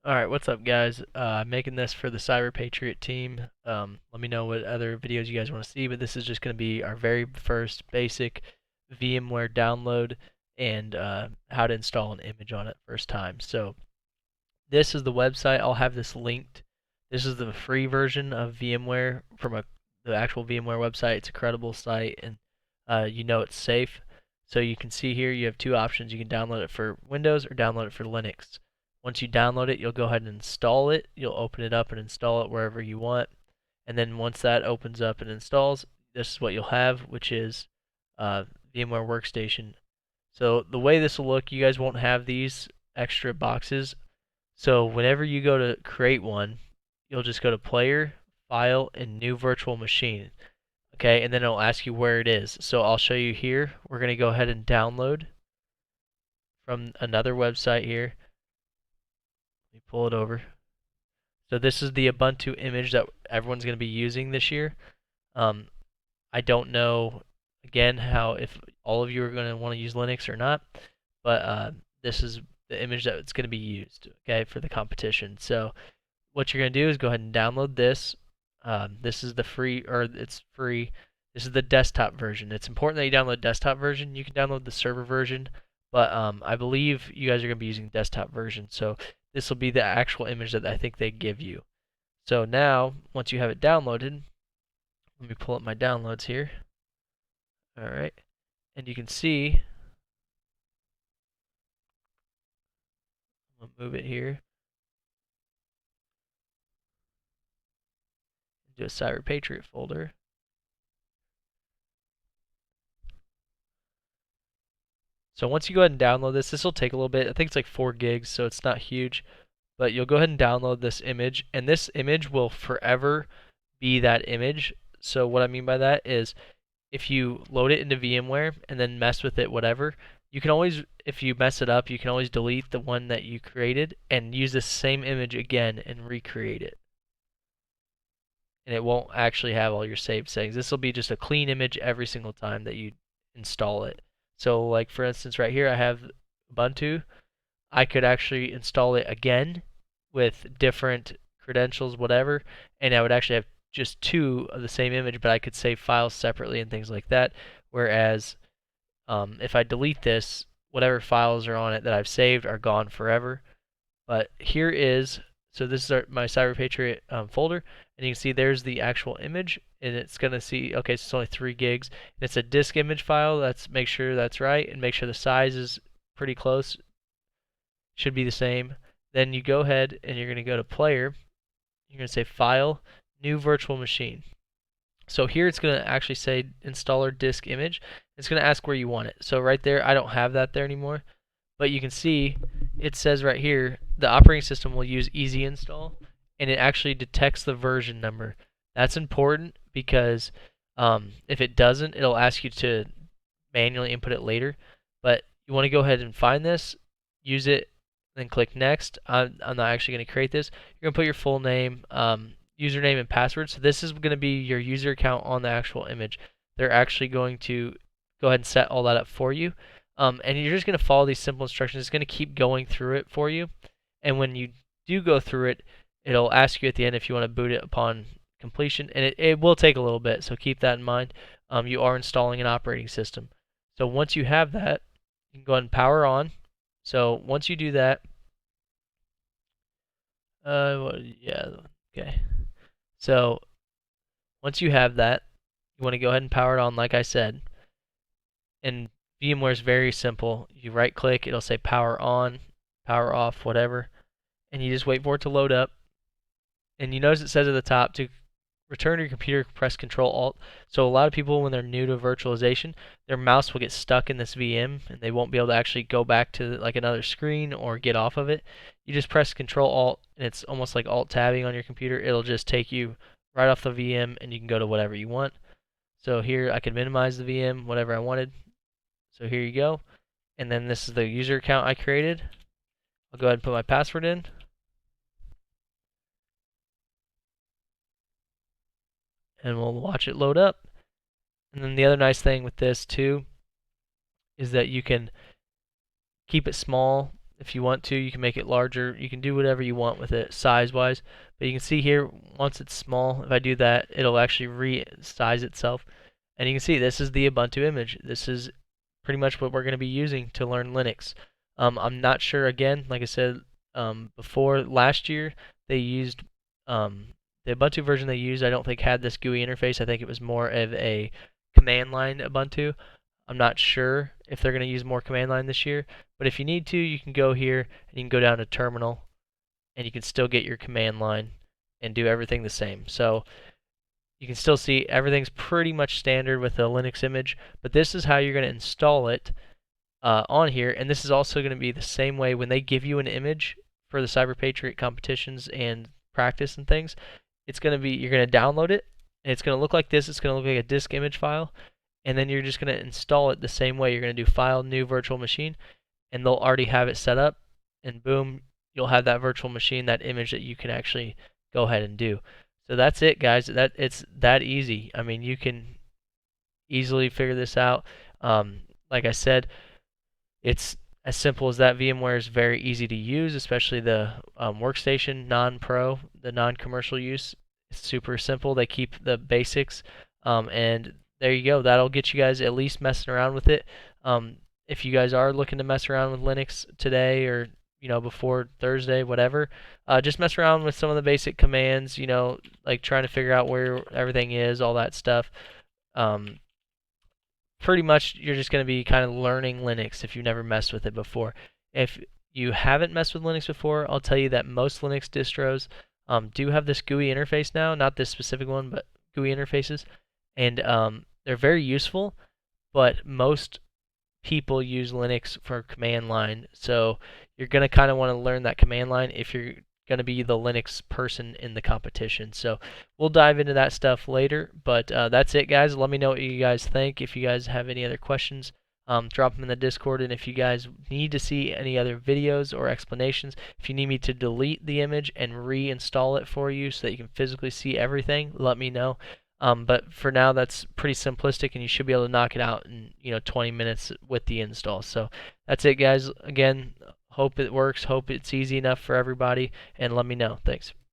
Alright, what's up guys? I'm making this for the Cyber Patriot team. Let me know what other videos you guys want to see, but this is just going to be our very first basic VMware download and how to install an image on it first time. So this is the website. I'll have this linked. This is the free version of VMware from the actual VMware website. It's a credible site and you know it's safe. So you can see here you have two options. You can download it for Windows or download it for Linux. Once you download it, you'll go ahead and install it. You'll open it up and install it wherever you want. And then once that opens up and installs, this is what you'll have, which is VMware Workstation. So the way this will look, you guys won't have these extra boxes. So whenever you go to create one, you'll just go to Player, File, and New Virtual Machine. Okay, and then it'll ask you where it is. So I'll show you here. We're going to go ahead and download from another website here. Let me pull it over. So this is the Ubuntu image that everyone's going to be using this year. Um, I don't know, again, how if all of you are going to want to use Linux or not, but this is the image that's going to be used, okay, for the competition. So what you're going to do is go ahead and download this. This is the free, or it's free. This is the desktop version. It's important that you download the desktop version. You can download the server version, but I believe you guys are going to be using desktop version. So this will be the actual image that I think they give you. So now, once you have it downloaded, let me pull up my downloads here. All right, and you can see, I'll move it here, do a Cyber Patriot folder. So once you go ahead and download this will take a little bit. I think it's like 4 gigs, so it's not huge. But you'll go ahead and download this image, and this image will forever be that image. So what I mean by that is if you load it into VMware and then mess with it, whatever, you can always, if you mess it up, you can always delete the one that you created and use this same image again and recreate it. And it won't actually have all your saved settings. This will be just a clean image every single time that you install it. So like for instance right here I have Ubuntu. I could actually install it again with different credentials, whatever, and I would actually have just two of the same image, but I could save files separately and things like that. Whereas if I delete this, whatever files are on it that I've saved are gone forever. But here is, so this is my Cyber Patriot folder, and you can see there's the actual image, and it's going to see, okay, so it's only 3 gigs. And it's a disk image file. Let's make sure that's right, and make sure the size is pretty close. Should be the same. Then you go ahead and you're going to go to Player. You're going to say File, New Virtual Machine. So here it's going to actually say Installer Disk Image. It's going to ask where you want it. So right there, I don't have that there anymore. But you can see it says right here the operating system will use Easy Install, and it actually detects the version number. That's important because if it doesn't, it'll ask you to manually input it later. But you want to go ahead and find this, use it, then click Next. I'm not actually going to create this. You're going to put your full name, username, and password. So this is going to be your user account on the actual image. They're actually going to go ahead and set all that up for you. And you're just going to follow these simple instructions. It's going to keep going through it for you. And when you do go through it, it'll ask you at the end if you want to boot it upon completion. And it will take a little bit, so keep that in mind. You are installing an operating system. So once you have that, you can go ahead and power on. So once you do that, yeah, okay. So once you have that, you want to go ahead and power it on, like I said. And VMware is very simple. You right click, it'll say power on, power off, whatever. And you just wait for it to load up. And you notice it says at the top to return to your computer, press Control Alt. So a lot of people, when they're new to virtualization, their mouse will get stuck in this VM and they won't be able to actually go back to like another screen or get off of it. You just press Control Alt and it's almost like Alt tabbing on your computer. It'll just take you right off the VM and you can go to whatever you want. So here I can minimize the VM, whatever I wanted. So here you go. And then this is the user account I created. I'll go ahead and put my password in. And we'll watch it load up. And then the other nice thing with this too is that you can keep it small. If you want to, you can make it larger. You can do whatever you want with it size-wise. But you can see here, once it's small, if I do that, it'll actually resize itself. And you can see this is the Ubuntu image. This is pretty much what we're going to be using to learn Linux. I'm not sure, again, like I said before, last year they used the Ubuntu version they used, I don't think had this GUI interface. I think it was more of a command line Ubuntu. I'm not sure if they're going to use more command line this year, but if you need to, you can go here and you can go down to terminal and you can still get your command line and do everything the same. So you can still see everything's pretty much standard with the Linux image, but this is how you're going to install it on here, and this is also going to be the same way when they give you an image for the Cyber Patriot competitions and practice and things. It's going to be, you're going to download it, and it's going to look like this. It's going to look like a disk image file, and then you're just going to install it the same way. You're going to do File, New Virtual Machine, and they'll already have it set up, and boom, you'll have that virtual machine, that image that you can actually go ahead and do. So that's it, guys. It's that easy. I mean, you can easily figure this out. Like I said, it's as simple as that. VMware is very easy to use, especially the workstation non-pro, the non-commercial use. It's super simple. They keep the basics, and there you go. That'll get you guys at least messing around with it. If you guys are looking to mess around with Linux today or before Thursday, whatever, just mess around with some of the basic commands. Like trying to figure out where everything is, all that stuff. Pretty much you're just going to be kind of learning Linux if you've never messed with it before. If you haven't messed with Linux before, I'll tell you that most Linux distros do have this GUI interface now, not this specific one, but GUI interfaces, and they're very useful, but most people use Linux for command line, so you're going to kind of want to learn that command line if you're going to be the Linux person in the competition. So we'll dive into that stuff later, but that's it, guys. Let me know what you guys think. If you guys have any other questions, drop them in the Discord, and if you guys need to see any other videos or explanations, if you need me to delete the image and reinstall it for you so that you can physically see everything, let me know. But for now, that's pretty simplistic, and you should be able to knock it out in 20 minutes with the install. So that's it, guys. Again, hope it works. Hope it's easy enough for everybody, and let me know. Thanks.